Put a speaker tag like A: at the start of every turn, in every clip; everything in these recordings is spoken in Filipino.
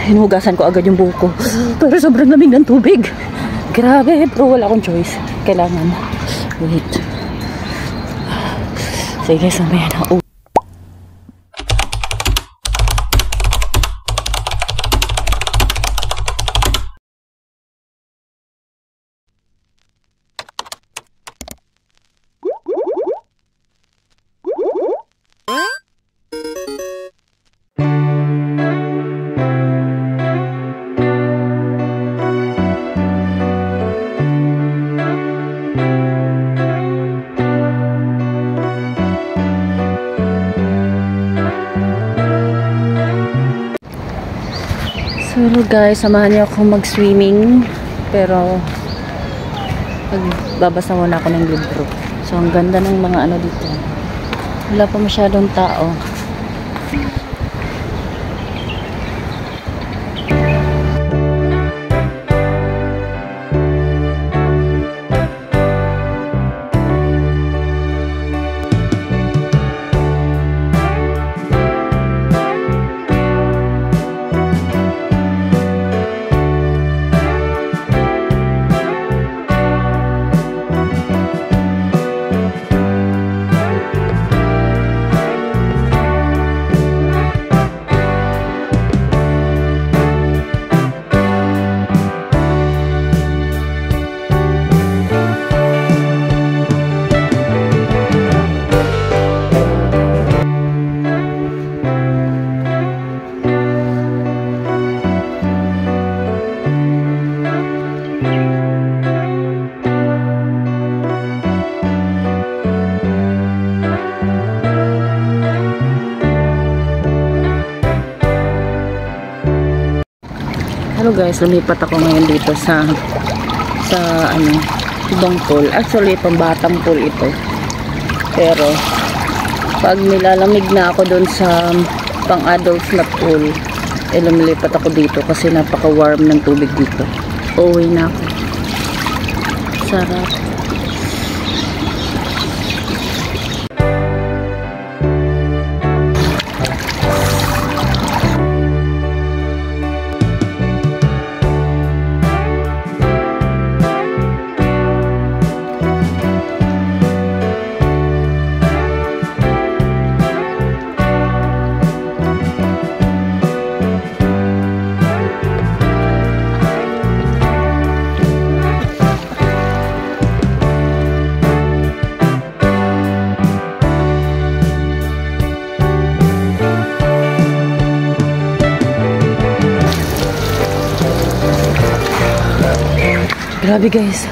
A: hinugasan ko agad yung buhok ko. Pero sobrang lamig ng tubig. Grabe, pero wala akong choice. Kailangan. Wait. Sige, samaya na. So hello guys, samahan niyo ako mag-swimming, pero magbabasa muna ako ng libro. So ang ganda ng mga ano dito, wala pa masyadong tao. Hello guys, lumipat ako ngayon dito sa ibang pool. Actually, pambatang pool ito. Pero pag nilalamig na ako doon sa pang-adults na pool, lumilipat ako dito kasi napaka-warm ng tubig dito. Uuwi na ako. Sarap. Grabe guys,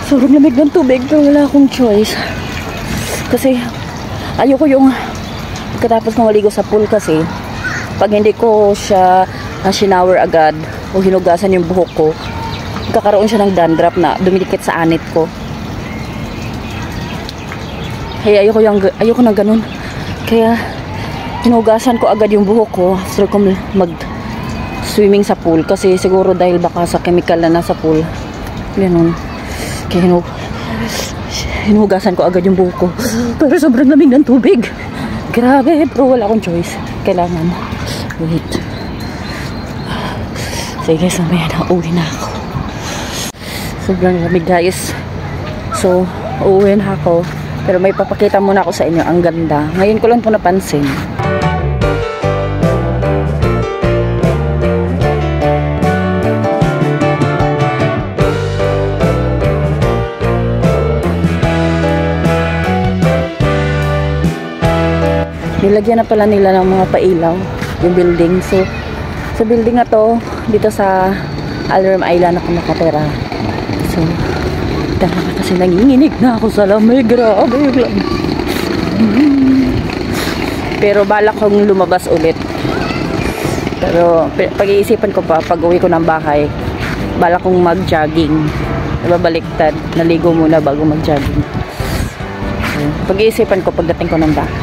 A: sobrang lamig ng tubig pero wala akong choice. Kasi ayoko yung katapos kong maligo sa pool, kasi pag hindi ko siya shower agad o hinugasan yung buhok ko, kakaroon siya ng dandruff na dumidikit sa anit ko. Kaya ayoko ng ganun. Kaya hinugasan ko agad yung buhok ko after ko mag-swimming sa pool, kasi siguro dahil baka sa chemical na nasa pool. Ganun. Kaya hinugasan ko agad yung buhok ko. Pero sobrang lamig ng tubig. Grabe, pero wala akong choice. Kailangan. Wait. Sige, samaya na. Uwi na ako. Sobrang lamig guys. So, uuwi na ako. Pero may papakita muna ako sa inyo. Ang ganda. Ngayon ko lang po napansin. Nilagyan na pala nila ng mga pailaw yung building. So, sa building na to, dito sa Alarum Island ako nakatira. So, talaga kasi nanginginig na ako sa lamig. Grabe. Pero balak kong lumabas ulit. Pero pag-iisipan ko pa, pag uwi ko ng bahay, balak kong mag-jogging. Babaliktad. Naligo muna bago mag-jogging. So, pag-iisipan ko pagdating ko ng bahay.